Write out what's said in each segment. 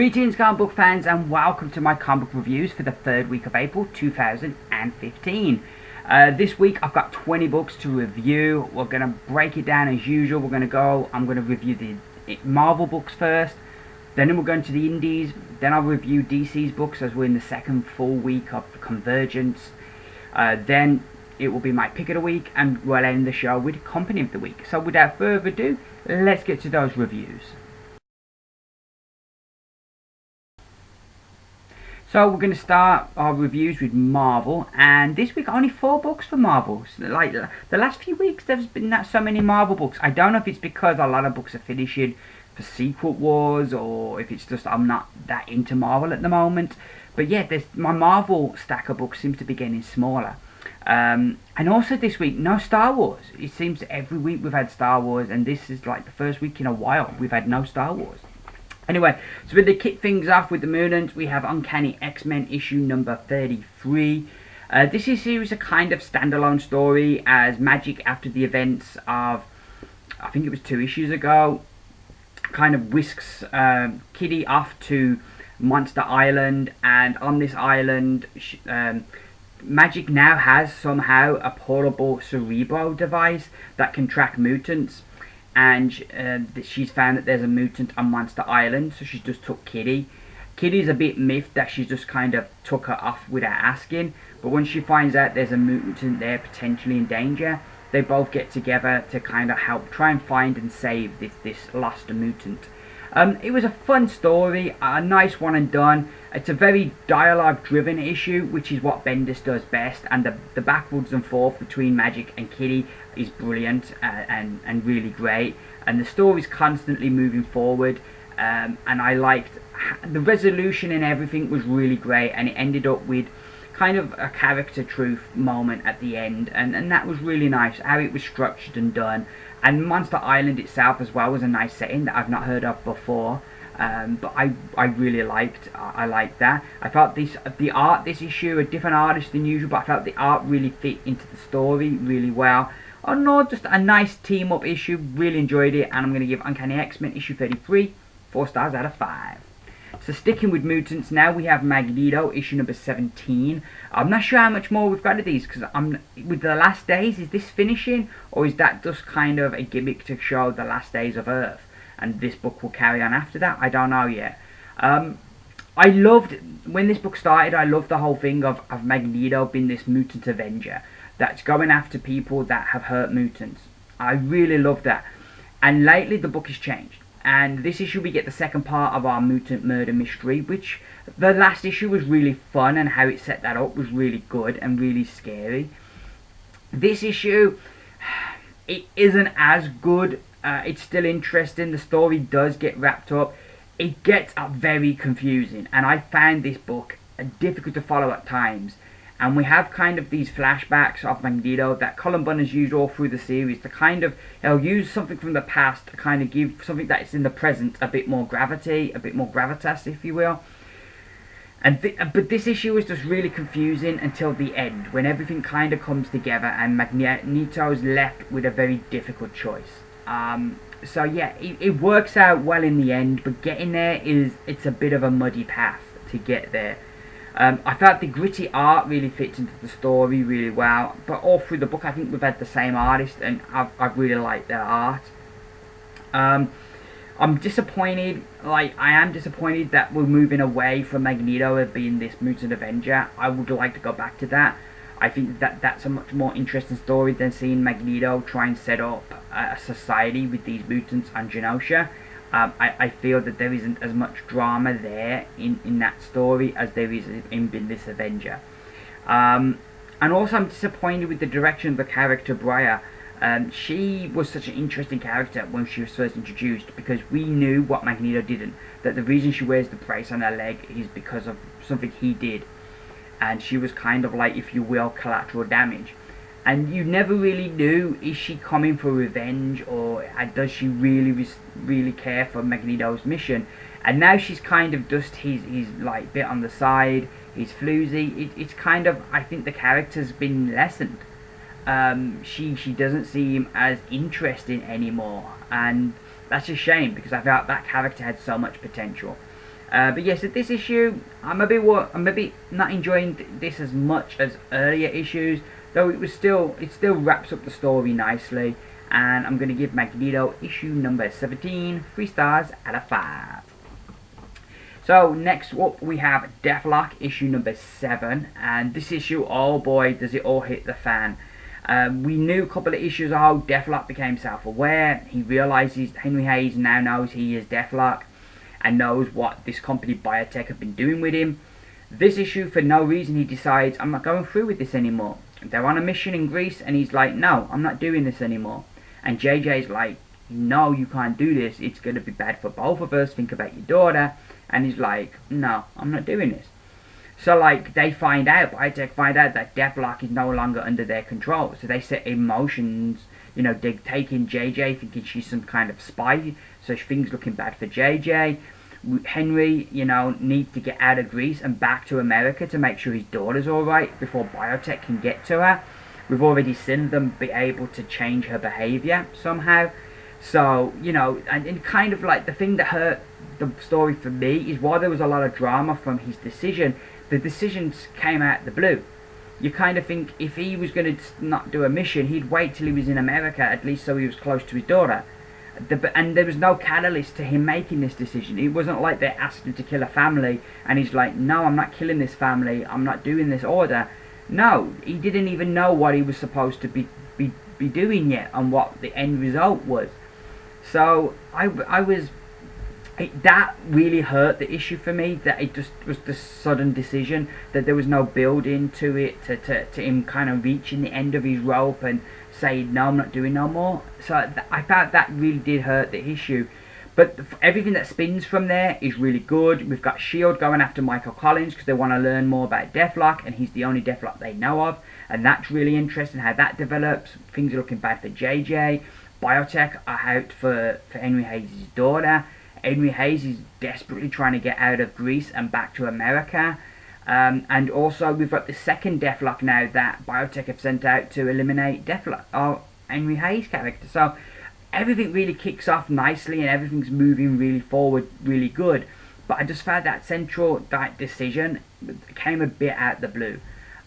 Greetings comic book fans and welcome to my comic book reviews for the third week of April 2015. This week I've got 20 books to review. We're going to break it down as usual. I'm going to review the Marvel books first, then we're going to the Indies, then I'll review DC's books as we're in the second full week of Convergence. Then it will be my pick of the week and we'll end the show with Company of the Week. So without further ado, let's get to those reviews. So we're going to start our reviews with Marvel, and this week only 4 books for Marvel. So like the last few weeks there's been not so many Marvel books. I don't know if it's because a lot of books are finishing for Secret Wars, or if it's just I'm not that into Marvel at the moment. But yeah, my Marvel stack of books seems to be getting smaller. And also this week, no Star Wars. It seems every week we've had Star Wars, and this is like the first week in a while we've had no Star Wars. Anyway, so to kick things off with the mutants, we have Uncanny XMen issue number 33. This is a series of kind of standalone story as Magic, after the events of, I think it was 2 issues ago, kind of whisks Kitty off to Monster Island, and on this island, Magic now has somehow a portable cerebro device that can track mutants. And she's found that there's a mutant on Monster Island, so she's just took Kitty. Kitty's a bit miffed that she's just kind of took her off without asking, but when she finds out there's a mutant there potentially in danger, they both get together to kind of help try and find and save this lost mutant. It was a fun story, a nice one and done. It's a very dialogue driven issue, which is what Bendis does best, and the backwards and forth between Magic and Kitty is brilliant and really great, and the story's constantly moving forward, and I liked the resolution and everything was really great, and it ended up with kind of a character truth moment at the end, and that was really nice how it was structured and done. And Monster Island itself as well was a nice setting that I've not heard of before, but I really liked that. I felt the art this issue, a different artist than usual, but I felt the art really fit into the story really well. Oh no, just a nice team up issue, really enjoyed it, and I'm going to give Uncanny X-Men issue 33 4 stars out of 5. So sticking with mutants, now we have Magneto issue number 17. I'm not sure how much more we've got of these, because with the last days, is this finishing, or is that just kind of a gimmick to show the last days of Earth, and this book will carry on after that? I don't know yet. I loved, when this book started, I loved the whole thing of Magneto being this mutant avenger that's going after people that have hurt mutants. I really loved that. And lately the book has changed. And this issue we get the second part of our mutant murder mystery, which the last issue was really fun, and how it set that up was really good and really scary. This issue, it isn't as good. It's still interesting. The story does get wrapped up. It gets very confusing, and I found this book difficult to follow at times. And we have kind of these flashbacks of Magneto that Colin Bunn has used all through the series to kind of, he'll use something from the past to kind of give something that's in the present a bit more gravity, a bit more gravitas, if you will. And but this issue was just really confusing until the end, when everything kind of comes together and Magneto is left with a very difficult choice. So yeah, it works out well in the end, but getting there it's a bit of a muddy path to get there. I felt the gritty art really fits into the story really well, but all through the book I think we've had the same artist, and I've really liked their art. I'm disappointed, I am disappointed that we're moving away from Magneto as being this mutant avenger. I would like to go back to that. I think that's a much more interesting story than seeing Magneto try and set up a society with these mutants on Genosha. I feel that there isn't as much drama there in that story as there is in this Avenger. And also I'm disappointed with the direction of the character Briar. She was such an interesting character when she was first introduced, because we knew what Magneto didn't, that the reason she wears the brace on her leg is because of something he did. And she was kind of like, if you will, collateral damage. And you never really knew, is she coming for revenge, or does she really care for Magneto's mission? And now she's kind of just he's like bit on the side, he's floozy. It's kind of, I think the character's been lessened. She doesn't seem as interesting anymore, and that's a shame, because I felt that character had so much potential. But yes, at this issue, I'm a bit not enjoying this as much as earlier issues, though it still wraps up the story nicely. And I'm going to give Magneto issue number 17 3 stars out of 5. So next up we have Deathlok issue number 7, and this issue, oh boy, does it all hit the fan. We knew a couple of issues ago Deathlok became self-aware. He realizes Henry Hayes now knows he is Deathlok and knows what this company Biotech have been doing with him. This issue, for no reason, he decides, I'm not going through with this anymore. They're on a mission in Greece and he's like, no, I'm not doing this anymore. And JJ's like, no, you can't do this, it's going to be bad for both of us, think about your daughter. And he's like, no, I'm not doing this. So like, they find out, Biotech find out that Deathlok is no longer under their control. So they set emotions, you know, they're taking JJ, thinking she's some kind of spy. So things looking bad for JJ. Henry, you know, needs to get out of Greece and back to America to make sure his daughter's alright before Biotech can get to her. We've already seen them be able to change her behaviour somehow. So, you know, and kind of like the thing that hurt the story for me is while there was a lot of drama from his decision, the decisions came out the blue. You kind of think if he was going to not do a mission, he'd wait till he was in America, at least so he was close to his daughter. And there was no catalyst to him making this decision. It wasn't like they asked him to kill a family and he's like, no, I'm not killing this family, I'm not doing this order. No, he didn't even know what he was supposed to be doing yet and what the end result was. So that really hurt the issue for me, that it just was the sudden decision, that there was no build into it to him kind of reaching the end of his rope and saying, no, I'm not doing no more. So I thought that really did hurt the issue. But everything that spins from there is really good. We've got S.H.I.E.L.D. going after Michael Collins because they want to learn more about Deathlok, and he's the only Deathlok they know of. And that's really interesting how that develops. Things are looking bad for JJ. Biotech are out for Henry Hayes' daughter. Henry Hayes is desperately trying to get out of Greece and back to America. And also we've got the second Deathlok now that Biotech have sent out to eliminate Deathlok, or Henry Hayes' character. So everything really kicks off nicely and everything's moving really forward, really good. But I just found that central decision came a bit out the blue.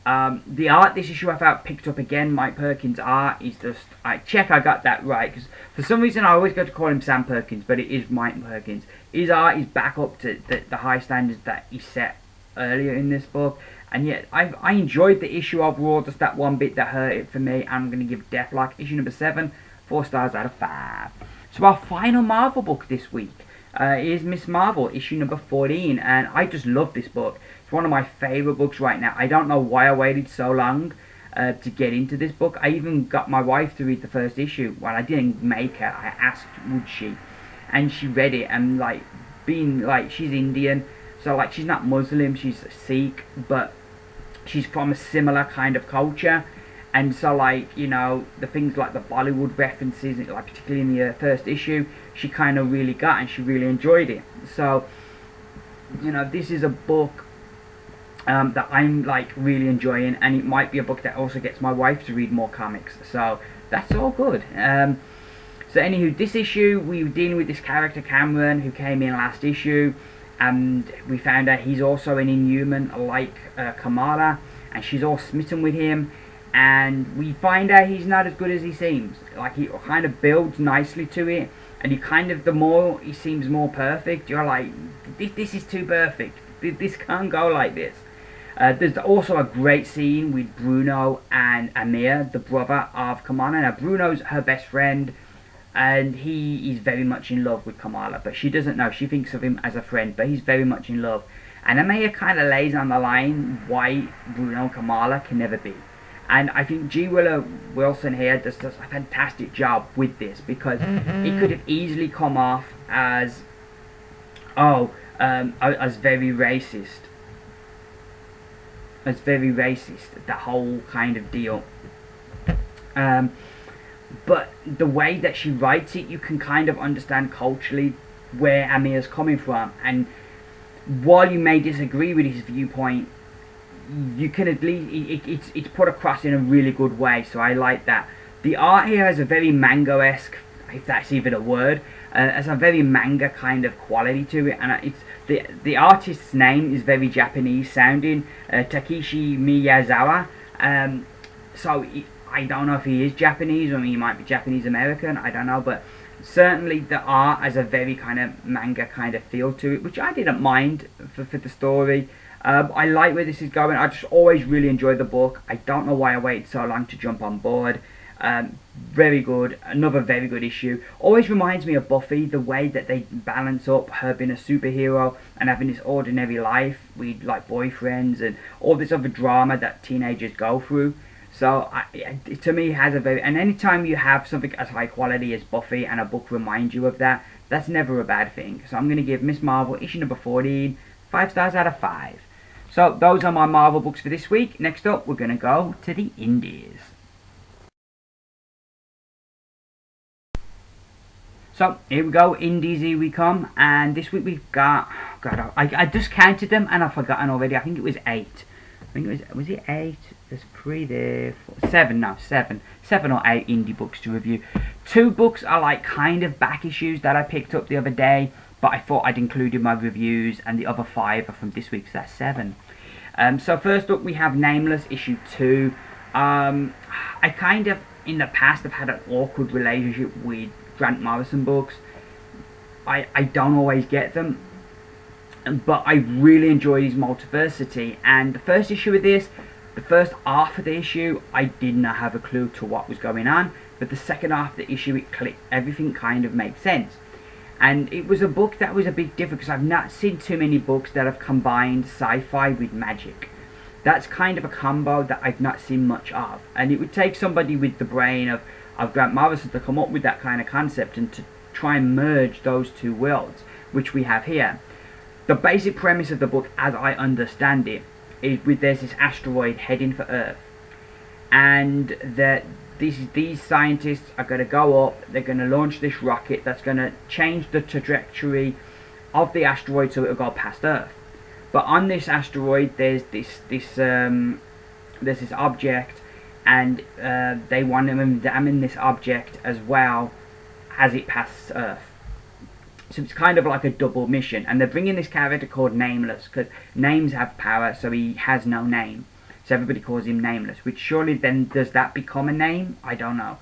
The art this issue I felt picked up again. Mike Perkins' art is just, I got that right, because for some reason I always go to call him Sam Perkins, but it is Mike Perkins. His art is back up to the high standards that he set earlier in this book, and yet I enjoyed the issue overall. Just that one bit that hurt it for me. I'm going to give Deathlok issue number 7 4 stars out of 5. So our final Marvel book this week is Miss Marvel issue number 14, and I just love this book. It's one of my favourite books right now. I don't know why I waited so long to get into this book. I even got my wife to read the first issue. Well, I didn't make her, I asked would she, and she read it, and like, being like, she's Indian, so like, she's not Muslim, she's Sikh, but she's from a similar kind of culture. And so, like, you know, the things like the Bollywood references, like particularly in the first issue, she kind of really got, and she really enjoyed it. So, you know, this is a book that I'm like really enjoying, and it might be a book that also gets my wife to read more comics. So that's all good. So anywho, this issue we were dealing with this character Cameron, who came in last issue, and we found out he's also an Inhuman like Kamala, and she's all smitten with him. And we find out he's not as good as he seems. Like, he kind of builds nicely to it, and you kind of, the more he seems more perfect, you're like, this is too perfect. This can't go like this. There's also a great scene with Bruno and Amir, the brother of Kamala. Now, Bruno's her best friend, and he is very much in love with Kamala, but she doesn't know. She thinks of him as a friend, but he's very much in love. And Amir kind of lays on the line why Bruno and Kamala can never be. And I think G. Wilson here does a fantastic job with this, because it could have easily come off as, as very racist. As very racist, that whole kind of deal. But the way that she writes it, you can kind of understand culturally where Amir's coming from. And while you may disagree with his viewpoint, you can at least, it's put across in a really good way, so I like that. The art here has a very manga-esque, if that's even a word, Has a very manga kind of quality to it, and it's the artist's name is very Japanese sounding, Takeshi Miyazawa. So I don't know if he is Japanese, or he might be Japanese American, I don't know, but certainly the art has a very kind of manga kind of feel to it, which I didn't mind for the story. I like where this is going. I just always really enjoy the book. I don't know why I waited so long to jump on board. Very good, another very good issue. Always reminds me of Buffy, the way that they balance up her being a superhero and having this ordinary life with like boyfriends and all this other drama that teenagers go through. So to me, it has a very, and anytime you have something as high quality as Buffy and a book reminds you of that, that's never a bad thing. So I'm going to give Miss Marvel issue number 14 5 stars out of 5. So those are my Marvel books for this week. Next up, we're going to go to the Indies. So here we go, Indies, here we come, and this week we've got, God, I just counted them and I've forgotten already. I think it was 8. I think it was it 8? There's 3 there, 4, 7 now, 7 or 8 indie books to review. 2 books are like kind of back issues that I picked up the other day, but I thought I'd include in my reviews, and the other 5 are from this week, so that's 7. So first up we have Nameless issue 2. I kind of, in the past, have had an awkward relationship with Grant Morrison books. I don't always get them, but I really enjoy his multiversity. And the first issue of this, the first half of the issue, I did not have a clue to what was going on, but the second half of the issue, it clicked. Everything kind of makes sense. And it was a book that was a bit different, because I've not seen too many books that have combined sci-fi with magic. That's kind of a combo that I've not seen much of, and it would take somebody with the brain of Grant Morrison to come up with that kind of concept and to try and merge those two worlds, which we have here. The basic premise of the book, as I understand it, is there's this asteroid heading for Earth, and that these scientists are going to go up, they're going to launch this rocket that's going to change the trajectory of the asteroid so it'll go past Earth. But on this asteroid there's this object, and they want to examine this object as well as it passes Earth. So it's kind of like a double mission, and they're bringing this character called Nameless, because names have power, so he has no name. So everybody calls him Nameless, which surely then, does that become a name? I don't know.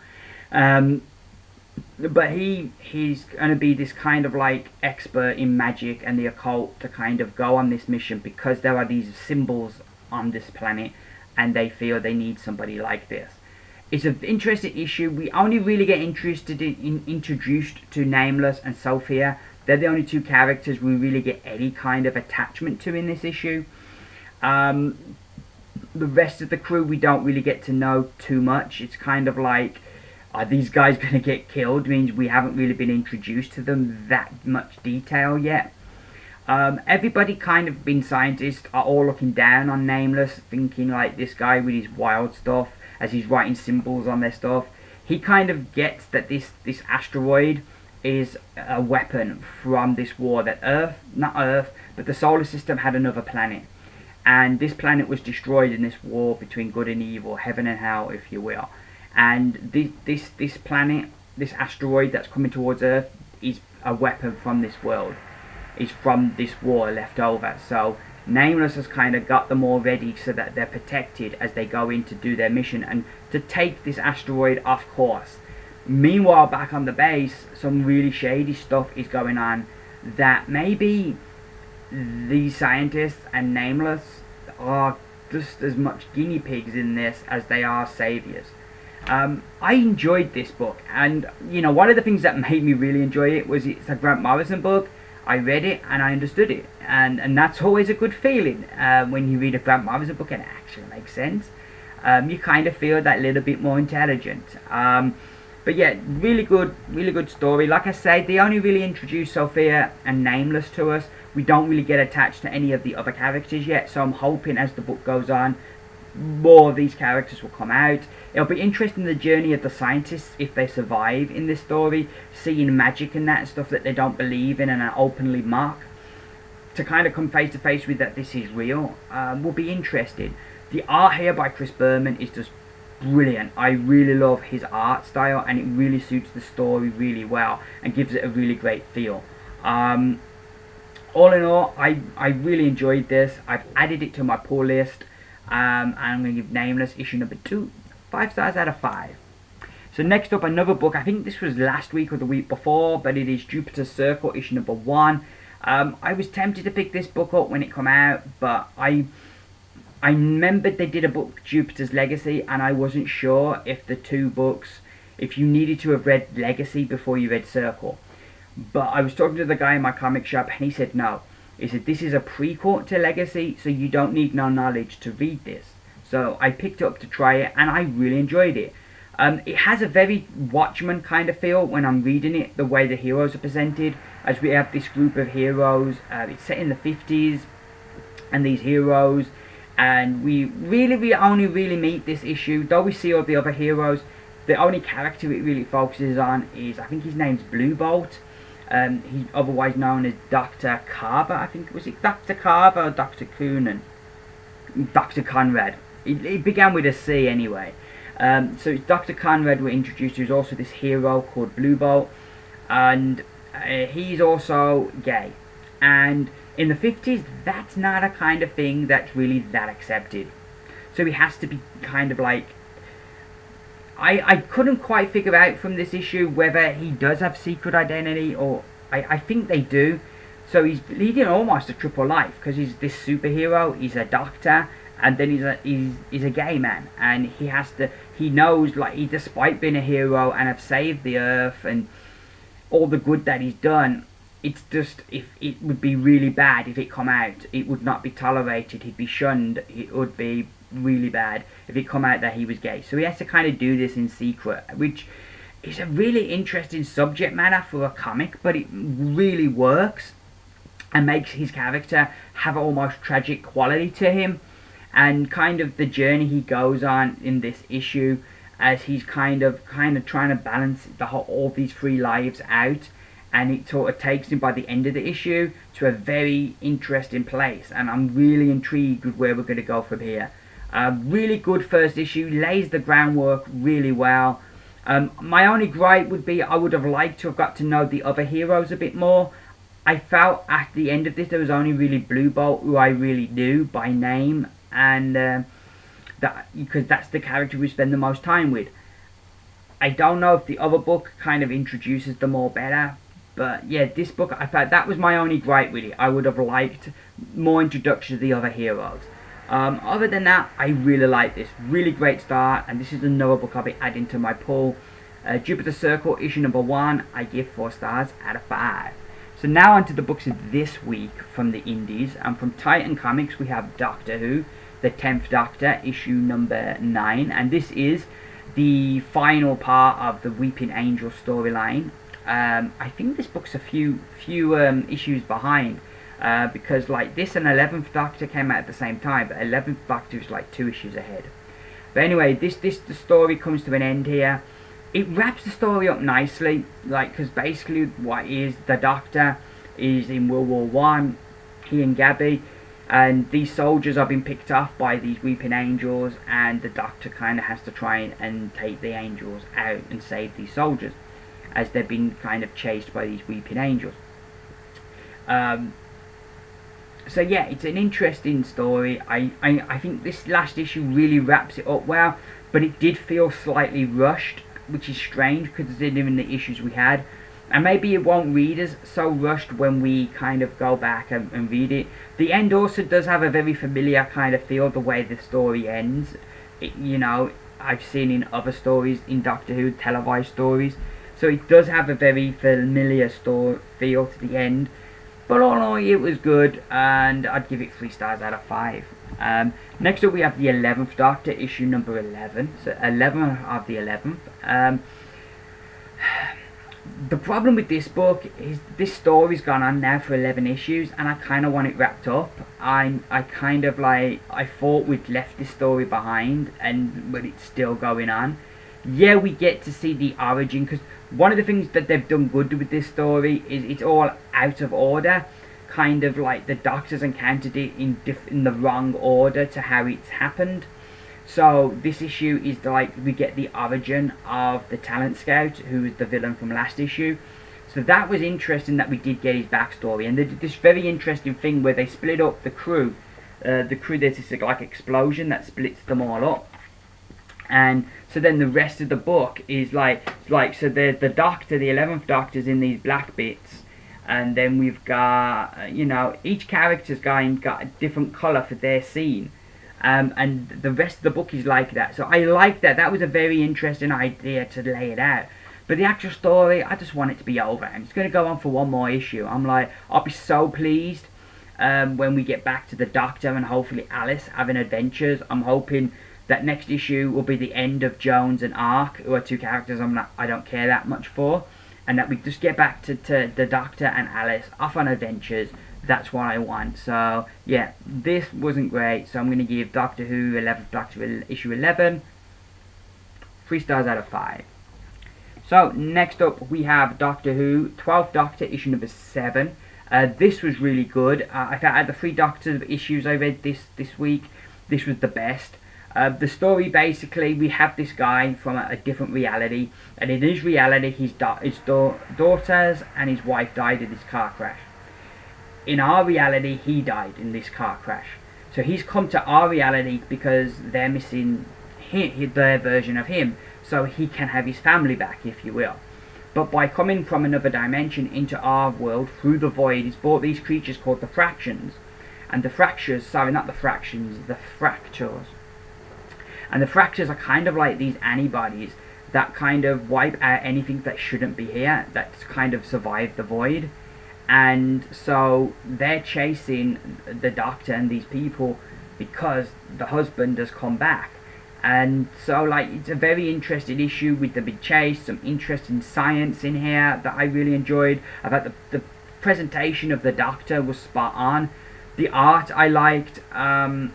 But he's going to be this kind of like expert in magic and the occult to kind of go on this mission, because there are these symbols on this planet and they feel they need somebody like this. It's an interesting issue. We only really get introduced to Nameless and Sophia. They're the only 2 characters we really get any kind of attachment to in this issue. The rest of the crew we don't really get to know too much. It's kind of like, are these guys going to get killed? It means we haven't really been introduced to them that much detail yet. Everybody kind of being scientists are all looking down on Nameless, thinking like this guy with his wild stuff, as he's writing symbols on their stuff. He kind of gets that this asteroid is a weapon from this war, that not Earth, but the solar system had another planet. And this planet was destroyed in this war between good and evil, heaven and hell, if you will. And this planet, this asteroid that's coming towards Earth, is a weapon from this world. Is from this war left over. So Nameless has kind of got them all ready so that they're protected as they go in to do their mission and to take this asteroid off course. Meanwhile, back on the base, some really shady stuff is going on, that maybe these scientists and Nameless are just as much guinea pigs in this as they are saviors. I enjoyed this book, and you know, one of the things that made me really enjoy it was it's a Grant Morrison book. I read it and I understood it, and that's always a good feeling when you read a Grant Morrison book and it actually makes sense. You kind of feel that little bit more intelligent. But yeah, really good story. Like I say, they only really introduced Sophia and Nameless to us. We don't really get attached to any of the other characters yet, so I'm hoping as the book goes on, more of these characters will come out. It'll be interesting, the journey of the scientists, if they survive in this story, seeing magic and that stuff that they don't believe in and are openly mock, to kind of come face to face with that this is real, will be interesting. The art here by Chris Berman is just brilliant. I really love his art style, and it really suits the story really well and gives it a really great feel. All in all, I really enjoyed this. I've added it to my pull list, and I'm going to give Nameless issue number 2 5 stars out of 5. So next up, another book. I think this was last week or the week before, but it is Jupiter's Circle issue number 1. I was tempted to pick this book up when it came out, but I remembered they did a book, Jupiter's Legacy, and I wasn't sure if the two books, if you needed to have read Legacy before you read Circle. But I was talking to the guy in my comic shop, and he said no. He said this is a prequel to Legacy, so you don't need no knowledge to read this. So I picked it up to try it, and I really enjoyed it. It has a very Watchmen kind of feel when I'm reading it, the way the heroes are presented, as we have this group of heroes. It's set in the 50s, and these heroes, and we only really meet this issue, though we see all the other heroes. The only character it really focuses on is, I think his name's Blue Bolt. He's otherwise known as Dr. Carver. I think, was it Dr. Carver or Dr. Coonan? Dr. Conrad. It began with a C anyway. So it's Dr. Conrad we're introduced to. Who's also this hero called Blue Bolt, and he's also gay. And in the 50s, that's not a kind of thing that's really that accepted. So he has to be kind of like... I couldn't quite figure out from this issue whether he does have secret identity, or I think they do. So he's leading almost a triple life, because he's this superhero, he's a doctor, and then he's a gay man, and he knows, like, despite being a hero and have saved the earth and all the good that he's done, it's just, if it would be really bad if it come out. It would not be tolerated, he'd be shunned, it would be really bad if it come out that he was gay. So he has to kind of do this in secret, which is a really interesting subject matter for a comic, but it really works and makes his character have almost tragic quality to him, and kind of the journey he goes on in this issue as he's kind of trying to balance all these three lives out, and it sort of takes him by the end of the issue to a very interesting place, and I'm really intrigued with where we're going to go from here. Really good first issue, lays the groundwork really well. My only gripe would be I would have liked to have got to know the other heroes a bit more. I felt at the end of this there was only really Blue Bolt who I really knew by name, and because that's the character we spend the most time with. I don't know if the other book kind of introduces them all better, but yeah, this book, I felt that was my only gripe really. I would have liked more introduction to the other heroes. Other than that, I really like this. Really great start, and this is another book I'll be adding to my pull. Jupiter's Circle issue number 1, I give 4 stars out of 5. So now onto the books of this week from the indies, and from Titan Comics we have Doctor Who, the 10th Doctor, issue number 9, and this is the final part of the Weeping Angel storyline. I think this book's a few issues behind. Because like this and 11th Doctor came out at the same time, but 11th Doctor is like 2 issues ahead. But anyway, the story comes to an end here. It wraps the story up nicely, like, because basically what is the Doctor is in World War One, he and Gabby, and these soldiers are being picked off by these Weeping Angels, and the Doctor kind of has to try and take the angels out and save these soldiers, as they're being kind of chased by these Weeping Angels. So yeah, it's an interesting story. I think this last issue really wraps it up well, but it did feel slightly rushed, which is strange considering the issues we had. And maybe it won't read as so rushed when we kind of go back and read it. The end also does have a very familiar kind of feel, the way the story ends. You know, I've seen in other stories in Doctor Who, televised stories. So it does have a very familiar feel to the end. But all in all, it was good, and I'd give it 3 stars out of 5. Next up we have the 11th Doctor, issue number 11. So 11 of the 11th. The problem with this book is this story's gone on now for 11 issues, and I kind of want it wrapped up. I thought we'd left this story behind, but it's still going on. Yeah, we get to see the origin, because one of the things that they've done good with this story is it's all out of order. Kind of like the Doctor's encountered it in the wrong order to how it's happened. So this issue is like we get the origin of the Talent Scout, who was the villain from last issue. So that was interesting that we did get his backstory, and they did this very interesting thing where they split up the crew. There's this like explosion that splits them all up, and so then the rest of the book is like so there's the Doctor, the 11th Doctor's in these black bits, and then we've got each character's got a different colour for their scene. And the rest of the book is like that. So I like that. That was a very interesting idea to lay it out. But the actual story, I just want it to be over. And it's going to go on for one more issue. I'll be so pleased when we get back to the Doctor and hopefully Alice having adventures. I'm hoping that next issue will be the end of Jones and Ark, who are two characters I don't care that much for. And that we just get back to the Doctor and Alice off on adventures. That's what I want. So yeah, this wasn't great, so I'm going to give Doctor Who 11th Doctor issue 11 3 stars out of 5. So next up we have Doctor Who 12th Doctor issue number 7. This was really good. I thought out of the 3 Doctors issues I read this week, this was the best. The story, basically, we have this guy from a different reality, and in his reality his daughters and his wife died in this car crash. In our reality, he died in this car crash. So he's come to our reality because they're missing their version of him. So he can have his family back, if you will. But by coming from another dimension into our world through the void, he's brought these creatures called the Fractions. And the Fractures, sorry, not the Fractions, the Fractures. And the Fractures are kind of like these antibodies that kind of wipe out anything that shouldn't be here, that's kind of survived the void. And so they're chasing the Doctor and these people because the husband has come back. And so it's a very interesting issue with the big chase, some interesting science in here that I really enjoyed. I thought the presentation of the Doctor was spot on. The art I liked. I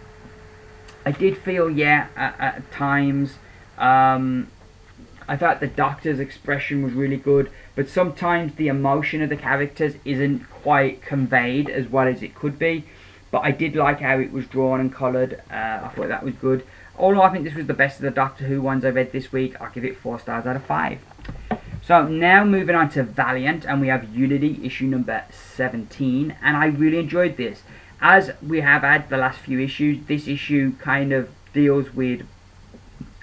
did feel, at times, I thought the Doctor's expression was really good, but sometimes the emotion of the characters isn't quite conveyed as well as it could be. But I did like how it was drawn and coloured. I thought that was good. Although I think this was the best of the Doctor Who ones I read this week, I'll give it 4 stars out of 5. So now moving on to Valiant, and we have Unity issue number 17, and I really enjoyed this. As we have had the last few issues, this issue kind of deals with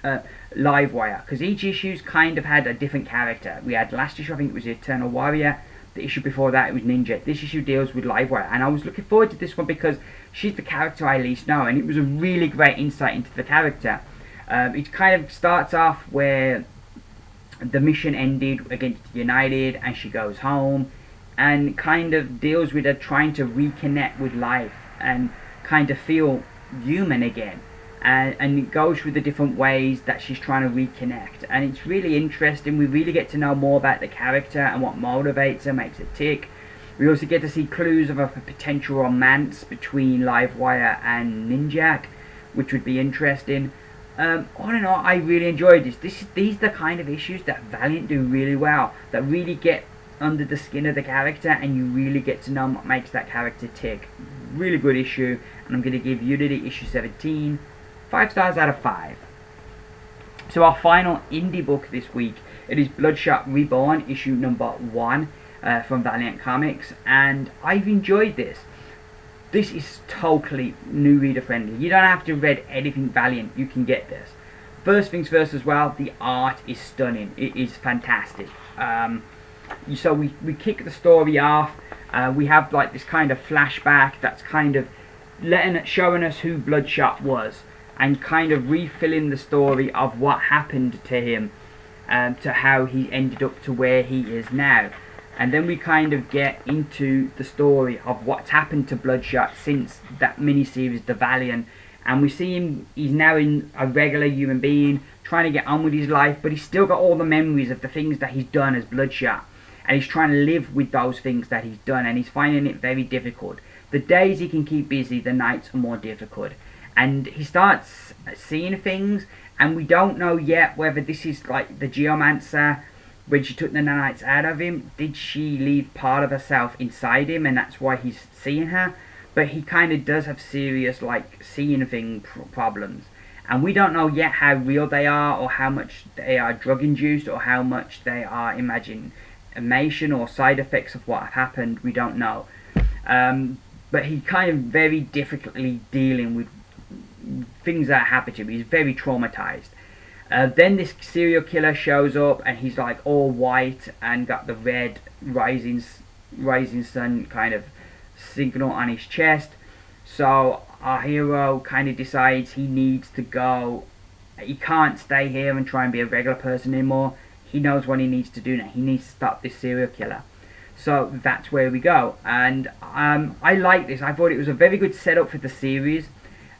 Livewire, because each issue's kind of had a different character. We had last issue, I think it was the Eternal Warrior. The issue before that, it was Ninja. This issue deals with Livewire, and I was looking forward to this one because she's the character I least know, and it was a really great insight into the character. It kind of starts off where the mission ended against United, and she goes home, and kind of deals with her trying to reconnect with life and kind of feel human again. And it goes through the different ways that she's trying to reconnect, and it's really interesting. We really get to know more about the character and what motivates her, makes her tick. We also get to see clues of a potential romance between Livewire and Ninjak, which would be interesting. All in all, I really enjoyed this. These are the kind of issues that Valiant do really well, that really get under the skin of the character, and you really get to know what makes that character tick. Really good issue, and I'm going to give Unity issue 17 5 stars out of 5. So our final indie book this week, it is Bloodshot Reborn, issue number 1 from Valiant Comics, and I've enjoyed this. This is totally new reader friendly. You don't have to read anything Valiant, you can get this. First things first as well, the art is stunning. It is fantastic. So we kick the story off. We have like this kind of flashback that's kind of showing us who Bloodshot was, and kind of refilling the story of what happened to him, to how he ended up to where he is now. And then we kind of get into the story of what's happened to Bloodshot since that miniseries, The Valiant. And we see him, he's now in a regular human being, trying to get on with his life, but he's still got all the memories of the things that he's done as Bloodshot. And he's trying to live with those things that he's done, and he's finding it very difficult. The days he can keep busy, the nights are more difficult. And he starts seeing things, and we don't know yet whether this is like the Geomancer. When she took the nanites out of him, did she leave part of herself inside him, and that's why he's seeing her? But he kind of does have serious like seeing thing problems, and we don't know yet how real they are, or how much they are drug induced, or how much they are imagination or side effects of what happened. We don't know. But he kind of very difficultly dealing with things that happen to him. He's very traumatized. Then this serial killer shows up, and he's like all white and got the red rising sun kind of signal on his chest. So our hero kind of decides he needs to go. He can't stay here and try and be a regular person anymore. He knows what he needs to do now. He needs to stop this serial killer. So that's where we go. And I like this. I thought it was a very good setup for the series.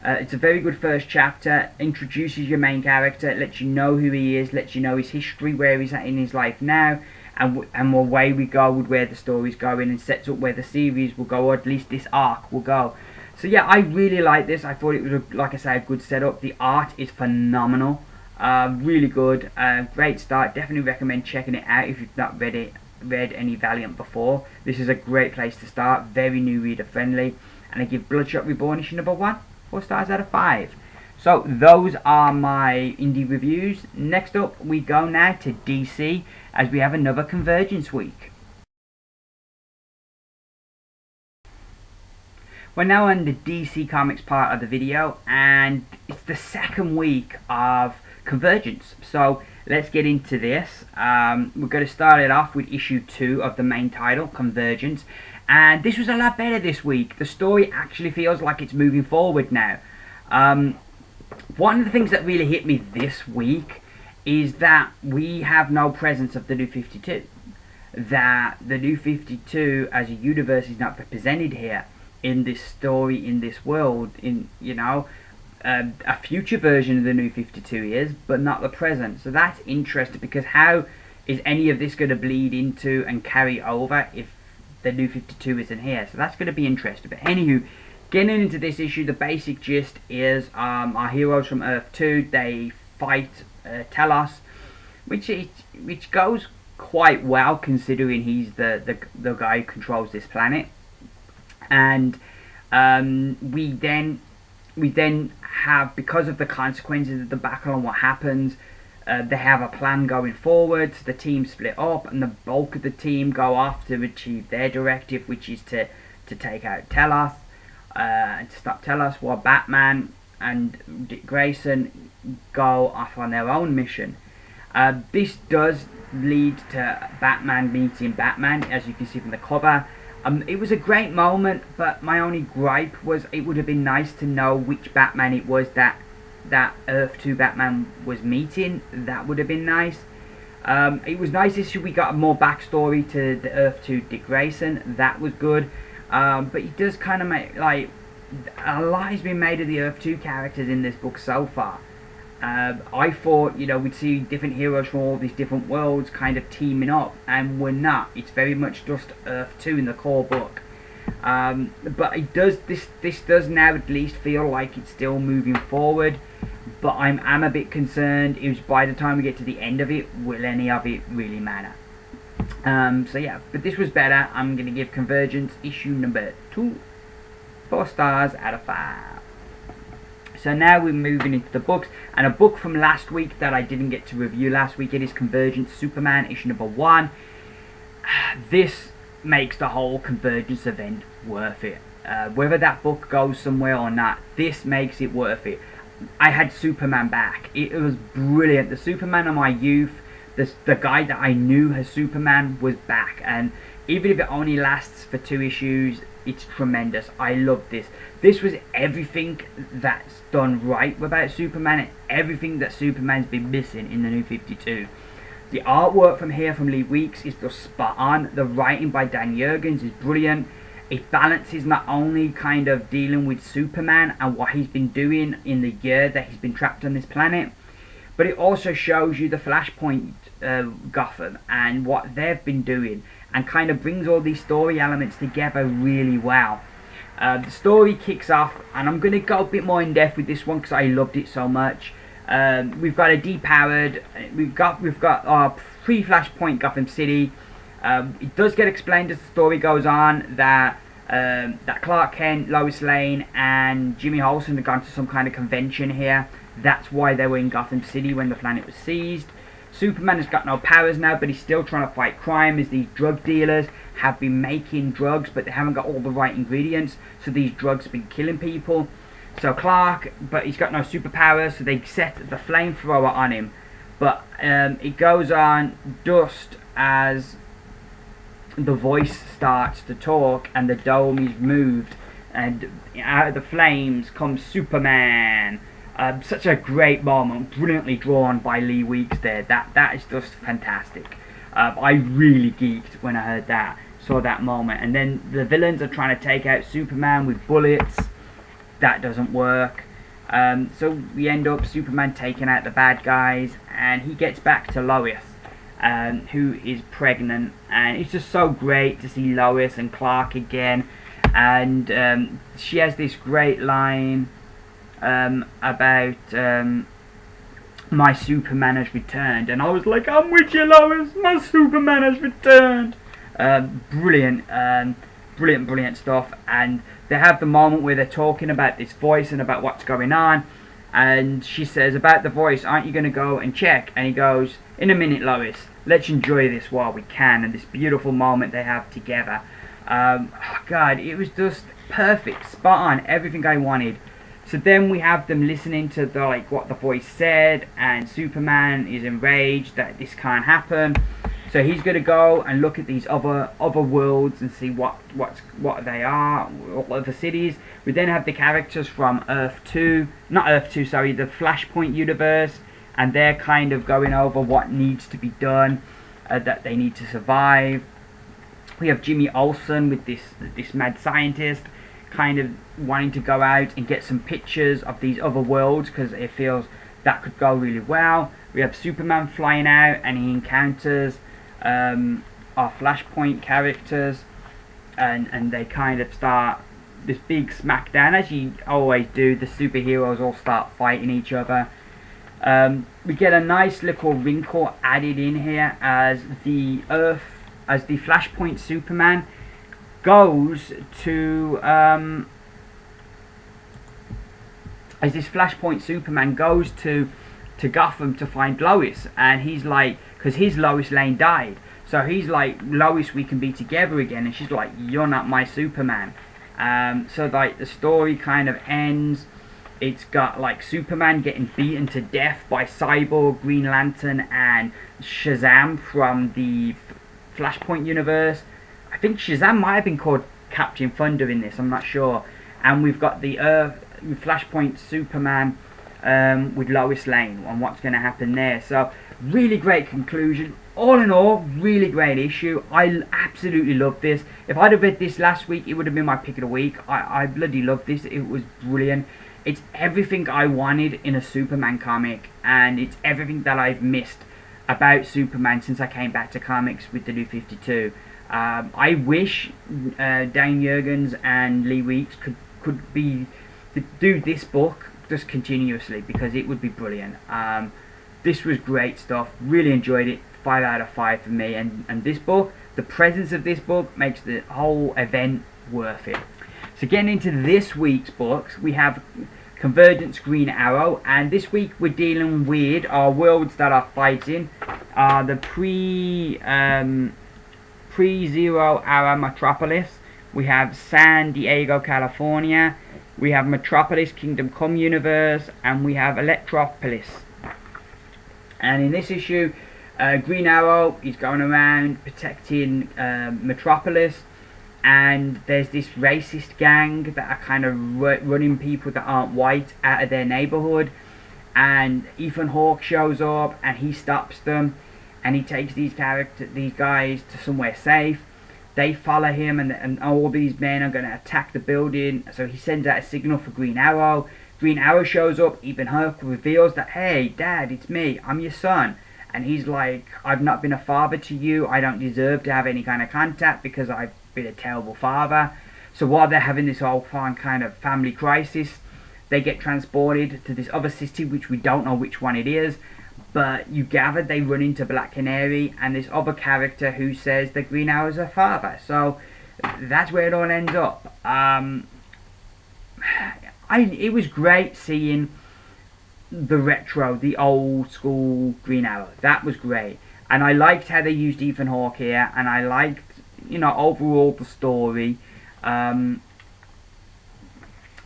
It's a very good first chapter. Introduces your main character, lets you know who he is, lets you know his history, where he's at in his life now, and away we go with where the story's going, and sets up where the series will go, or at least this arc will go. So yeah, I really like this. I thought it was, like I say, a good setup. The art is phenomenal. Really good. Great start. Definitely recommend checking it out if you've not read any Valiant before. This is a great place to start. Very new reader friendly. And I give Bloodshot Reborn issue number 1 4 stars out of 5. So those are my indie reviews. Next up we go now to DC, as we have another Convergence week. We're now on the DC Comics part of the video, and it's the second week of Convergence. So let's get into this. We're going to start it off with issue 2 of the main title, Convergence. And this was a lot better this week. The story actually feels like it's moving forward now. One of the things that really hit me this week is that we have no presence of the New 52. That the New 52 as a universe is not represented here in this story, in this world, in, you know, a future version of the New 52 is, but not the present. So that's interesting, because how is any of this going to bleed into and carry over if the New 52 isn't here? So that's going to be interesting. But anywho, getting into this issue, the basic gist is our heroes from Earth 2, they fight Telos, which goes quite well considering he's the guy who controls this planet. And we then have, because of the consequences of the battle and what happens, they have a plan going forward. So the team split up, and the bulk of the team go off to achieve their directive, which is to take out Telos, and to stop Telos, while Batman and Dick Grayson go off on their own mission. This does lead to Batman meeting Batman, as you can see from the cover. It was a great moment, but my only gripe was it would have been nice to know which Batman it was that Earth 2 Batman was meeting. That would have been nice. It was nice this we got more backstory to the Earth 2 Dick Grayson. That was good. But it does kind of make, like, a lot has been made of the Earth 2 characters in this book so far. I thought, you know, we'd see different heroes from all these different worlds kind of teaming up, and we're not. It's very much just Earth 2 in the core book. But it does, this does now at least feel like it's still moving forward. But I'm a bit concerned is by the time we get to the end of it, will any of it really matter? So yeah, but this was better. I'm going to give Convergence issue number 2 4 stars out of 5. So now we're moving into the books, and a book from last week that I didn't get to review last week. It is Convergence Superman issue number 1. This makes the whole Convergence event worth it. Whether that book goes somewhere or not, this makes it worth it. I had Superman back. It was brilliant. The Superman of my youth, the guy that I knew as Superman, was back, and even if it only lasts for 2 issues, it's tremendous. I love this. This was everything that's done right about Superman, and everything that Superman's been missing in the New 52. The artwork from here from Lee Weeks is just spot on. The writing by Dan Jurgens is brilliant. It balances not only kind of dealing with Superman and what he's been doing in the year that he's been trapped on this planet, but it also shows you the Flashpoint Gotham and what they've been doing, and kind of brings all these story elements together really well. The story kicks off, and I'm going to go a bit more in depth with this one because I loved it so much. We've got a depowered, we've got our pre-Flashpoint Gotham City. It does get explained as the story goes on that Clark Kent, Lois Lane, and Jimmy Olsen have gone to some kind of convention here, That's why they were in Gotham City when the planet was seized. Superman has got no powers now, but he's still trying to fight crime, as these drug dealers have been making drugs, but they haven't got all the right ingredients, so these drugs have been killing people. So Clark, but he's got no superpowers, so they set the flamethrower on him. But it goes on dust as the voice starts to talk and the dome is moved, and out of the flames comes Superman. Such a great moment, brilliantly drawn by Lee Weeks there. That is just fantastic. I really geeked when I heard that, saw that moment. And then the villains are trying to take out Superman with bullets. That doesn't work. So we end up Superman taking out the bad guys, and he gets back to Lois, who is pregnant. And it's just so great to see Lois and Clark again. And she has this great line about my Superman has returned, and I was like, I'm with you, Lois, my Superman has returned. Brilliant stuff. And they have the moment where they're talking about this voice and about what's going on, and she says about the voice, aren't you going to go and check? And he goes, in a minute, Lois, let's enjoy this while we can. And this beautiful moment they have together. God, it was just perfect, spot on, everything I wanted. So then we have them listening to what the voice said, and Superman is enraged that this can't happen. So he's going to go and look at these other worlds and see what they are, what other cities. We then have the characters from the Flashpoint universe, and they're kind of going over what needs to be done, that they need to survive. We have Jimmy Olsen with this mad scientist, kind of wanting to go out and get some pictures of these other worlds because it feels that could go really well. We have Superman flying out, and he encounters our Flashpoint characters, and they kind of start this big smackdown, as you always do. The superheroes all start fighting each other. We get a nice little wrinkle added in here as the Flashpoint Superman goes to Gotham to find Lois, and he's like, because his Lois Lane died, so he's like, Lois, we can be together again, and she's like, you're not my Superman. So like the story kind of ends. It's got like Superman getting beaten to death by Cyborg, Green Lantern, and Shazam from the Flashpoint universe. I think Shazam might have been called Captain Thunder in this, I'm not sure. And we've got the Flashpoint Superman with Lois Lane and what's going to happen there. So really great conclusion. All in all, really great issue. I absolutely love this. If I'd have read this last week, it would have been my pick of the week. I bloody love this. It was brilliant. It's everything I wanted in a Superman comic, and it's everything that I've missed about Superman since I came back to comics with the New 52. I wish Dan Jurgens and Lee Weeks could do this book just continuously, because it would be brilliant. This was great stuff. Really enjoyed it. 5 out of 5 for me. And this book, the presence of this book makes the whole event worth it. So getting into this week's books, we have Convergence Green Arrow, and this week we're dealing with our worlds that are fighting. The pre-Zero Hour Metropolis. We have San Diego, California. We have Metropolis Kingdom Come Universe, and we have Electropolis. And in this issue, Green Arrow is going around protecting Metropolis, and there's this racist gang that are kind of running people that aren't white out of their neighborhood, and Ethan Hawke shows up and he stops them, and he takes these guys to somewhere safe. They follow him, and all these men are going to attack the building, so he sends out a signal for Green Arrow. Green Arrow shows up. Ethan Hawke reveals that, hey Dad, it's me, I'm your son. And he's like, I've not been a father to you, I don't deserve to have any kind of contact because I've been a terrible father. So while they're having this whole kind of family crisis, they get transported to this other city, which we don't know which one it is, but you gather they run into Black Canary and this other character who says that Green Arrow's her father. So that's where it all ends up. It was great seeing the retro, the old school Green Arrow. That was great. And I liked how they used Ethan Hawke here, and I liked, you know, overall the story.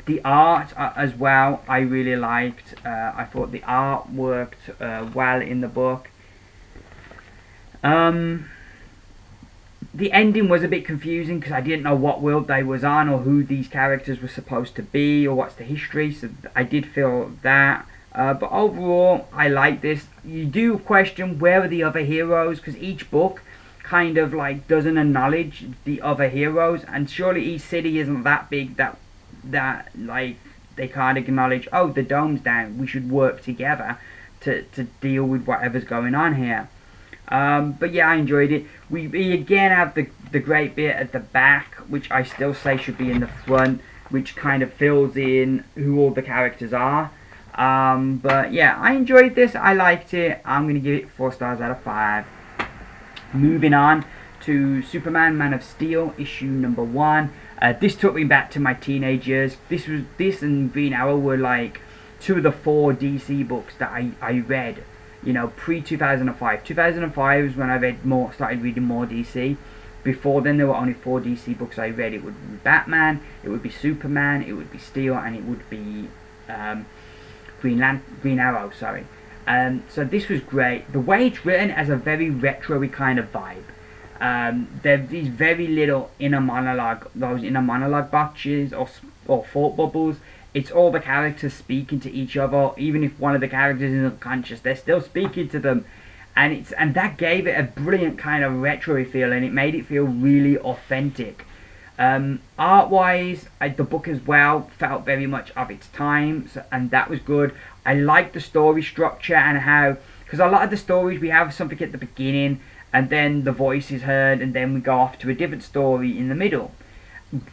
The art as well, I really liked. I thought the art worked well in the book. The ending was a bit confusing because I didn't know what world they was on or who these characters were supposed to be or what's the history, so I did feel that. But overall, I like this. You do question where are the other heroes, because each book kind of like doesn't acknowledge the other heroes, and surely each city isn't that big that like they can't acknowledge, oh, the dome's down, we should work together to deal with whatever's going on here. But yeah, I enjoyed it. We again have the great bit at the back, which I still say should be in the front, which kind of fills in who all the characters are. But yeah, I enjoyed this. I liked it. I'm going to give it 4 stars out of 5. Moving on to Superman Man of Steel, issue number 1. This took me back to my teenage years. This and Green Arrow were like 2 of the 4 DC books that I read, you know, pre-2005. 2005 was when I started reading more DC. Before then, there were only 4 DC books I read. It would be Batman, it would be Superman, it would be Steel, and it would be Green Arrow, sorry. So this was great. The way it's written has a very retro-y kind of vibe. There's these very little inner monologue boxes or thought bubbles. It's all the characters speaking to each other. Even if one of the characters is unconscious, they're still speaking to them, and that gave it a brilliant kind of retro feel, and it made it feel really authentic. Art-wise, the book as well felt very much of its time, and that was good. I liked the story structure and how, because a lot of the stories we have something at the beginning, and then the voice is heard, and then we go off to a different story in the middle.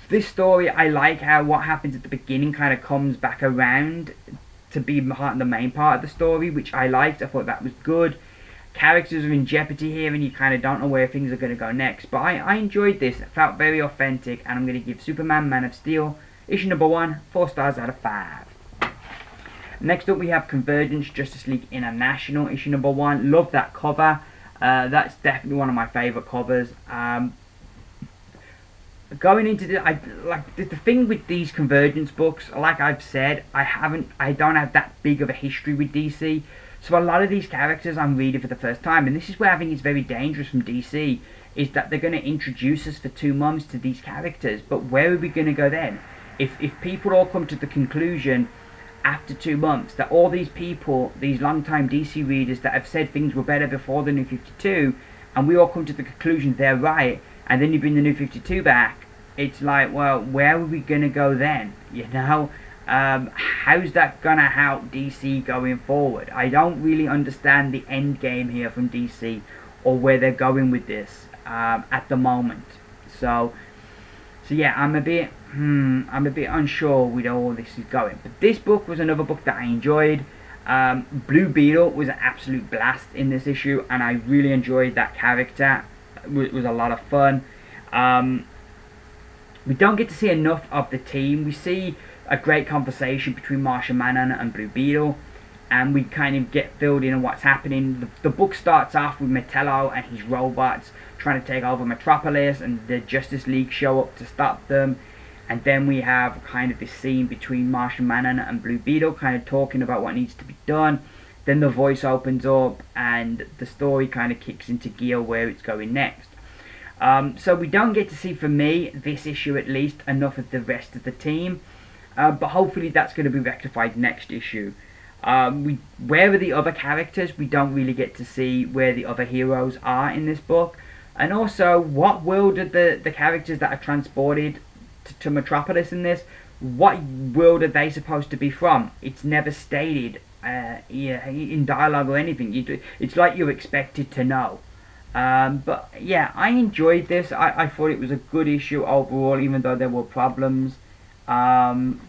This story, I like how what happens at the beginning kind of comes back around to be the main part of the story, which I liked. I thought that was good. Characters are in jeopardy here, and you kind of don't know where things are going to go next. But I enjoyed this. It felt very authentic, and I'm going to give Superman Man of Steel, issue number 1, 4 stars out of 5. Next up we have Convergence, Justice League International, issue number 1. Love that cover. That's definitely one of my favourite covers. Going into the thing with these Convergence books, like I've said, I don't have that big of a history with DC, so a lot of these characters I'm reading for the first time, and this is where I think it's very dangerous from DC, is that they're going to introduce us for 2 months to these characters, but where are we going to go then? If people all come to the conclusion after 2 months that all these people, these long-time DC readers that have said things were better before the New 52, and we all come to the conclusion they're right, and then you bring the New 52 back, it's like, well, where are we going to go then? You know? How's that going to help DC going forward? I don't really understand the end game here from DC, or where they're going with this at the moment. So yeah, I'm a bit unsure with all this is going. But this book was another book that I enjoyed. Blue Beetle was an absolute blast in this issue, and I really enjoyed that character. It was a lot of fun. We don't get to see enough of the team. We see a great conversation between Martian Manhunter and Blue Beetle, and we kind of get filled in on what's happening. The book starts off with Metallo and his robots trying to take over Metropolis, and the Justice League show up to stop them. And then we have kind of this scene between Martian Manhunter and Blue Beetle kind of talking about what needs to be done. Then the voice opens up and the story kind of kicks into gear where it's going next. So we don't get to see, for me, this issue at least, enough of the rest of the team. But hopefully that's going to be rectified next issue. Where are the other characters? We don't really get to see where the other heroes are in this book. And also, what world are the characters that are transported to Metropolis in this? What world are they supposed to be from? It's never stated in dialogue or anything. It's like you're expected to know. But yeah, I enjoyed this. I thought it was a good issue overall, even though there were problems. And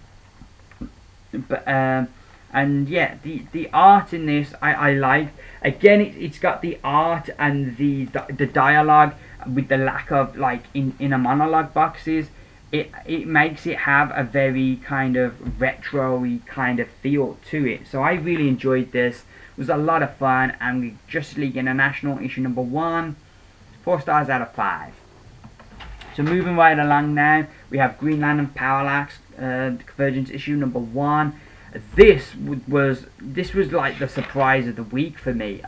yeah, the art in this I liked. Again, it's got the art and the dialogue with the lack of like in a monologue boxes. it makes it have a very kind of retro-y kind of feel to it. So I really enjoyed this. It was a lot of fun, and Justice League International issue number 1, 4 stars out of 5. So moving right along now, we have Green Lantern Parallax Convergence issue number 1. This was like the surprise of the week for me.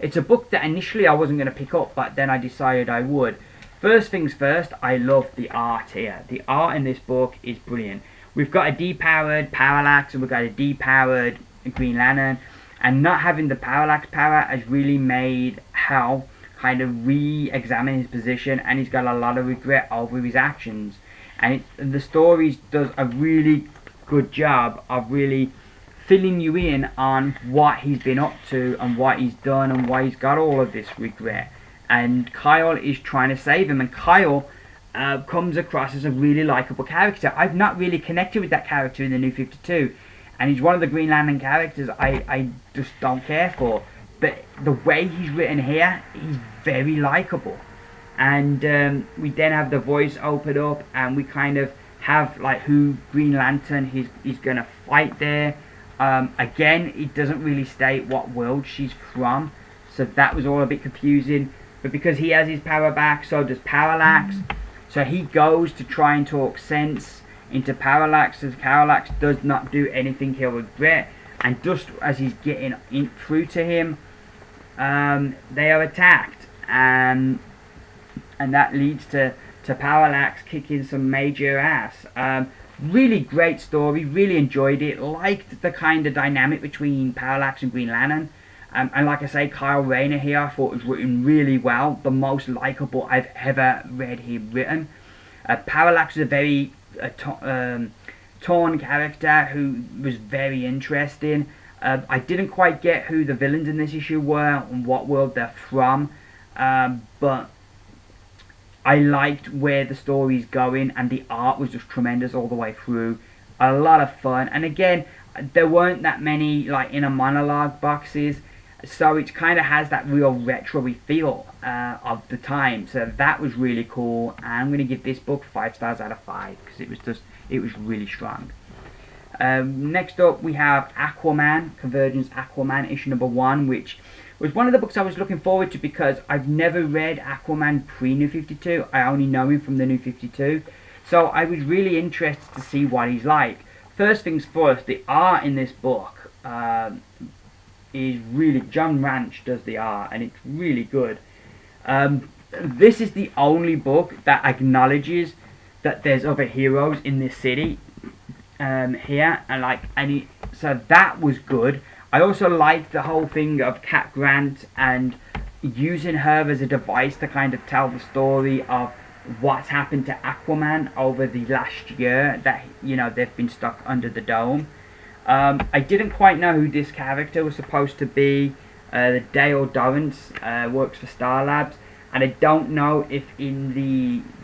It's a book that initially I wasn't going to pick up, but then I decided I would. First things first, I love the art here. The art in this book is brilliant. We've got a depowered Parallax and we've got a depowered Green Lantern, and not having the Parallax power has really made Hal kind of re-examine his position, and he's got a lot of regret over his actions. And the stories does a really good job of really filling you in on what he's been up to and what he's done and why he's got all of this regret. And Kyle is trying to save him, and Kyle comes across as a really likable character. I've not really connected with that character in the New 52, and he's one of the Green Lantern characters I just don't care for. But the way he's written here, he's very likable. And we then have the voice open up, and we kind of have like who Green Lantern he's going to fight there. Again, it doesn't really state what world she's from, so that was all a bit confusing. But because he has his power back, so does Parallax. So he goes to try and talk sense into Parallax, as Parallax does not do anything he'll regret. And just as he's getting through to him, they are attacked. And that leads to Parallax kicking some major ass. Really great story, really enjoyed it. Liked the kind of dynamic between Parallax and Green Lantern. And like I say, Kyle Rayner here I thought was written really well. The most likable I've ever read him written. Parallax is a very torn character who was very interesting. I didn't quite get who the villains in this issue were and what world they're from. But I liked where the story's going, and the art was just tremendous all the way through. A lot of fun. And again, there weren't that many like inner monologue boxes. So it kind of has that real retro-y feel of the time. So that was really cool. And I'm going to give this book 5 stars out of 5 because it was really strong. Next up we have Aquaman Convergence Aquaman issue number 1, which was one of the books I was looking forward to because I've never read Aquaman pre-New 52. I only know him from the New 52. So I was really interested to see what he's like. First things first, the art in this book is really, John Ranch does the art, and it's really good. This is the only book that acknowledges that there's other heroes in this city here, and so that was good. I also liked the whole thing of Cat Grant and using her as a device to kind of tell the story of what's happened to Aquaman over the last year, that they've been stuck under the dome. I didn't quite know who this character was supposed to be. Dale Dorrance works for Star Labs, and I don't know if in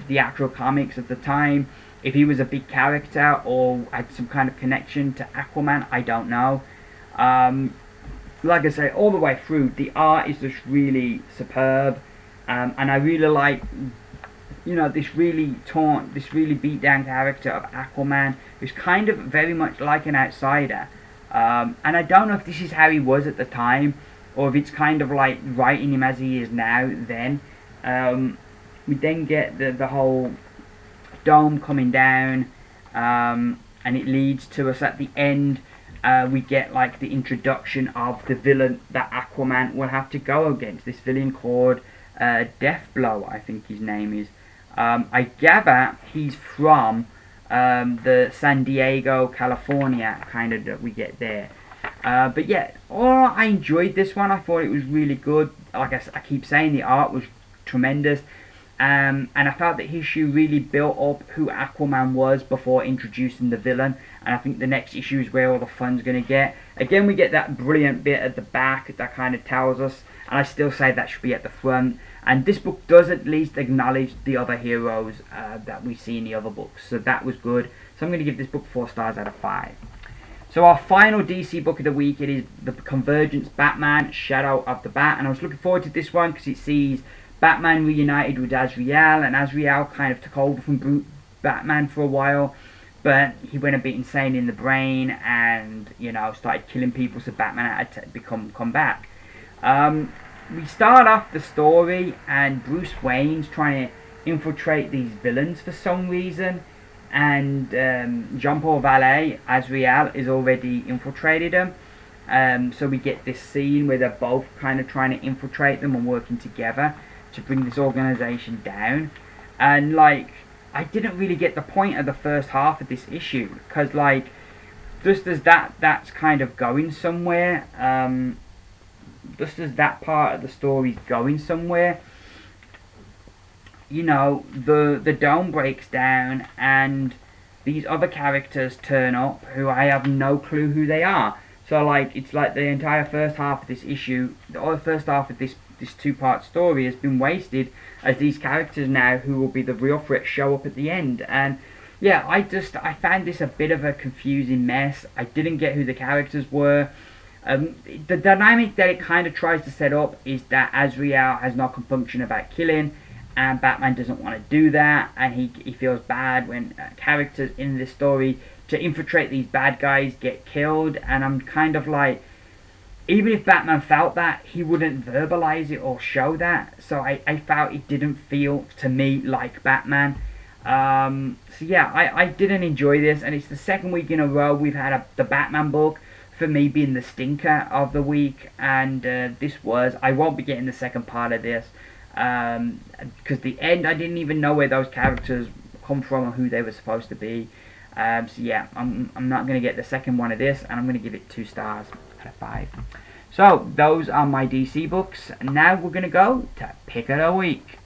the actual comics of the time, if he was a big character or had some kind of connection to Aquaman. I don't know. Like I say, all the way through, the art is just really superb, and I really like this really taunt, this really beat down character of Aquaman, who's kind of very much like an outsider. And I don't know if this is how he was at the time, or if it's kind of like writing him as he is now then. We then get the whole dome coming down, and it leads to us at the end. We get like the introduction of the villain that Aquaman will have to go against. This villain called Deathblow, I think his name is. I gather he's from the San Diego, California kind of that we get there. But yeah, I enjoyed this one. I thought it was really good. Like I keep saying, the art was tremendous. And I felt that issue really built up who Aquaman was before introducing the villain. And I think the next issue is where all the fun's going to get. Again, we get that brilliant bit at the back that kind of tells us. And I still say that should be at the front. And this book does at least acknowledge the other heroes that we see in the other books. So that was good. So I'm going to give this book 4 stars out of 5. So our final DC book of the week, it is the Convergence Batman, Shadow of the Bat. And I was looking forward to this one because it sees Batman reunited with Azrael, and Azrael kind of took over from Batman for a while, but he went a bit insane in the brain and, you know, started killing people, so Batman had to come back. We start off the story and Bruce Wayne's trying to infiltrate these villains for some reason, and Jean-Paul Vallée, Azrael, is already infiltrated them. So we get this scene where they're both kind of trying to infiltrate them and working together to bring this organization down. And like, I didn't really get the point of the first half of this issue, because like, just as that's kind of going somewhere, just as that part of the story's going somewhere, you know, the dome breaks down and these other characters turn up who I have no clue who they are. So like, it's like the entire first half of this issue, or the first half of this two-part story has been wasted, as these characters now, who will be the real threat, show up at the end. And yeah, I found this a bit of a confusing mess. I didn't get who the characters were. The dynamic that it kind of tries to set up is that Azrael has no compunction about killing, and Batman doesn't want to do that, and he feels bad when characters in this story to infiltrate these bad guys get killed. And I'm kind of like, even if Batman felt that, he wouldn't verbalize it or show that. So I felt it didn't feel to me like Batman. So yeah, I didn't enjoy this, and it's the second week in a row we've had the Batman book for me being the stinker of the week, and I won't be getting the second part of this, because the end, I didn't even know where those characters come from or who they were supposed to be. So yeah, I'm not going to get the second one of this, and I'm going to give it 2 stars out of 5. So those are my DC books. Now we're going to go to Pick of the Week.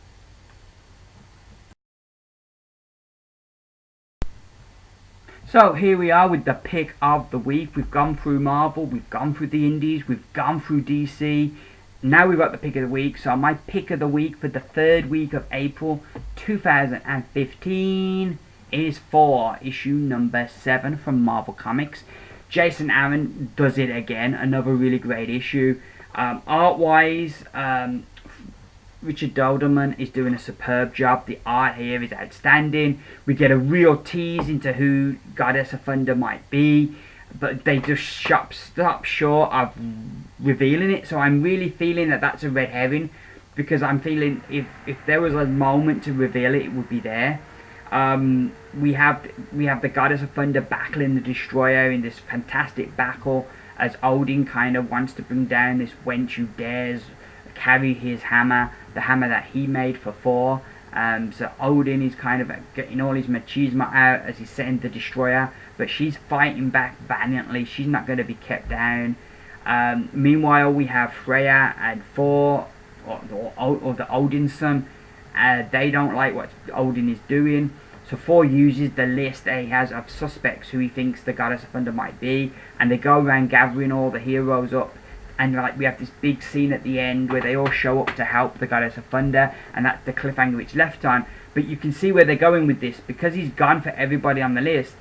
So here we are with the Pick of the Week. We've gone through Marvel, we've gone through the Indies, we've gone through DC. Now we've got the Pick of the Week. So my Pick of the Week for the 3rd week of April 2015 is for issue number 7 from Marvel Comics. Jason Aaron does it again, another really great issue. Art-wise, Richard Dodelman is doing a superb job. The art here is outstanding. We get a real tease into who Goddess of Thunder might be, but they just stop short of revealing it. So I'm really feeling that that's a red herring, because I'm feeling if there was a moment to reveal it, it would be there. We have the Goddess of Thunder battling the Destroyer in this fantastic battle, as Odin kind of wants to bring down this wench who dares carry his hammer, the hammer that he made for Thor. So Odin is kind of getting all his machismo out as he's setting the Destroyer, but she's fighting back valiantly. She's not going to be kept down. Meanwhile, we have Freya and Thor, or the Odin's son. They don't like what Odin is doing. So Thor uses the list that he has of suspects who he thinks the Goddess of Thunder might be, and they go around gathering all the heroes up. And like, we have this big scene at the end where they all show up to help the Goddess of Thunder, and that's the cliffhanger it's left on. But you can see where they're going with this, because he's gone for everybody on the list.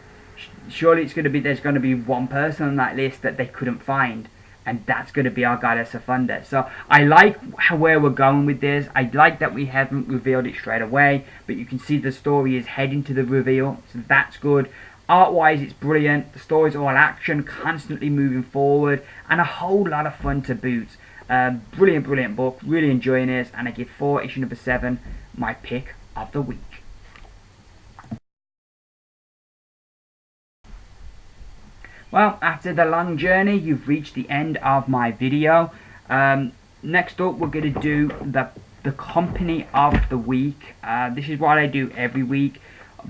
Surely there's going to be one person on that list that they couldn't find, and that's going to be our Goddess of Thunder. So I like where we're going with this. I like that we haven't revealed it straight away, but you can see the story is heading to the reveal, so that's good. Art-wise, it's brilliant. The story's all action, constantly moving forward, and a whole lot of fun to boot. Brilliant book. Really enjoying this, and I give Thor issue number 7 my pick of the week. Well, after the long journey, you've reached the end of my video. Next up, we're going to do the company of the week. This is what I do every week.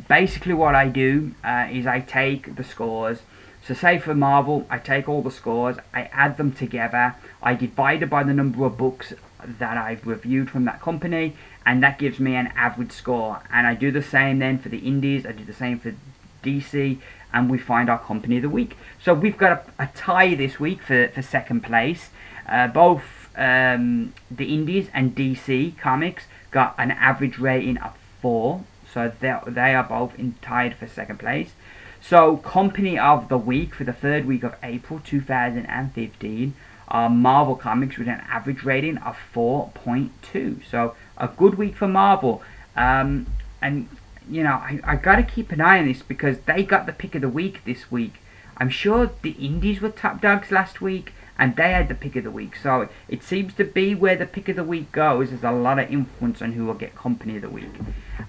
Basically what I do is I take the scores. So say for Marvel, I take all the scores, I add them together, I divide it by the number of books that I've reviewed from that company, and that gives me an average score. And I do the same then for the Indies, I do the same for DC, and we find our company of the week. So we've got a tie this week for second place. Both the Indies and DC Comics got an average rating of 4. So they are both tied for second place. So company of the week for the 3rd week of April 2015 are Marvel Comics with an average rating of 4.2. So a good week for Marvel. And you know, I gotta keep an eye on this because they got the pick of the week this week. I'm sure the Indies were top dogs last week, and they had the pick of the week. So it seems to be where the pick of the week goes. There's a lot of influence on who will get company of the week.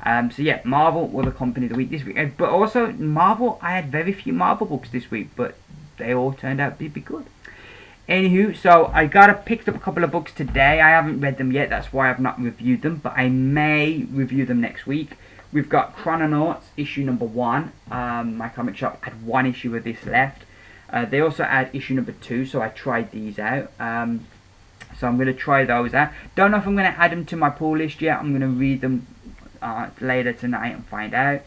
So yeah, Marvel were the company of the week this week. But also Marvel, I had very few Marvel books this week, but they all turned out to be good. Anywho, so I picked up a couple of books today. I haven't read them yet, that's why I've not reviewed them, but I may review them next week. We've got Chrononauts issue number 1. My comic shop had 1 issue of this left. They also had issue number 2, so I tried these out. So I'm going to try those out. Don't know if I'm going to add them to my pull list yet. I'm going to read them later tonight and find out.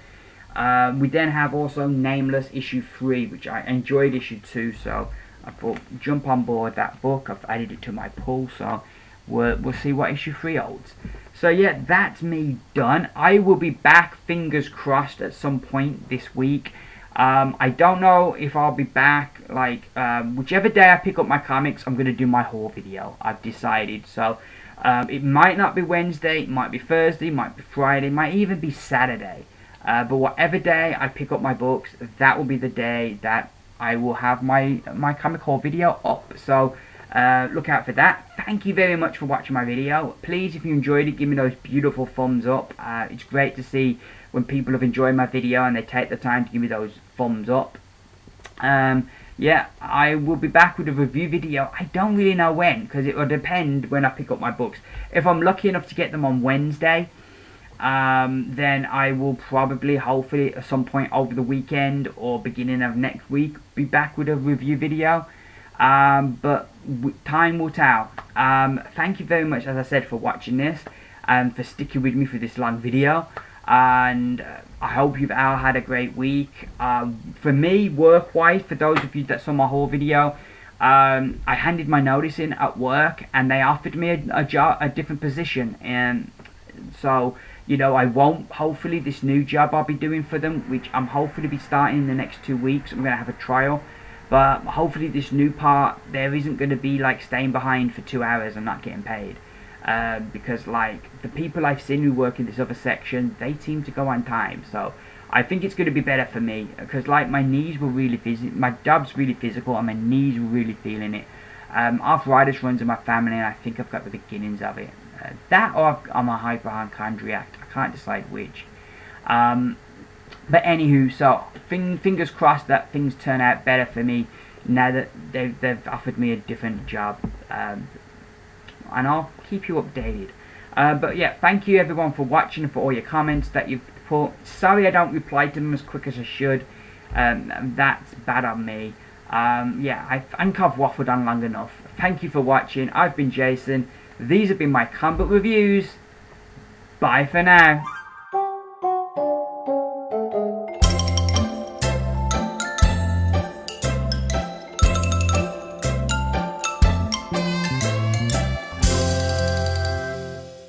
We then have also Nameless issue 3, which I enjoyed issue 2, so I thought jump on board that book. I've added it to my pull, so we'll see what issue 3 holds. So yeah, that's me done. I will be back, fingers crossed, at some point this week. I don't know if I'll be back, like, whichever day I pick up my comics, I'm going to do my haul video. I've decided. So it might not be Wednesday, it might be Thursday, it might be Friday, it might even be Saturday. But whatever day I pick up my books, that will be the day that I will have my comic haul video up. So look out for that. Thank you very much for watching my video. Please, if you enjoyed it, give me those beautiful thumbs up. It's great to see when people have enjoyed my video and they take the time to give me those thumbs up. Yeah, I will be back with a review video. I don't really know when, because it will depend when I pick up my books. If I'm lucky enough to get them on Wednesday, then I will probably, hopefully, at some point over the weekend or beginning of next week, be back with a review video. But time will tell. Thank you very much, as I said, for watching this and for sticking with me for this long video. And I hope you've all had a great week. For me, work-wise, for those of you that saw my whole video, I handed my notice in at work and they offered me a job, a different position. And so, you know, I won't, hopefully, this new job I'll be doing for them, which I'm hopefully be starting in the next 2 weeks. I'm going to have a trial. But hopefully this new part, there isn't going to be like staying behind for 2 hours and not getting paid. Because like the people I've seen who work in this other section, they seem to go on time. So I think it's going to be better for me. Because like my knees were really my job's really physical and my knees were really feeling it. Arthritis runs in my family and I think I've got the beginnings of it. That or I'm a hypochondriac. I can't decide which. But anywho, so fingers crossed that things turn out better for me now that they've offered me a different job, and I'll keep you updated. But yeah, thank you everyone for watching and for all your comments that you've put. Sorry I don't reply to them as quick as I should. That's bad on me. Yeah, I think I've waffled on long enough. Thank you for watching. I've been Jason. These have been my comic book reviews. Bye for now.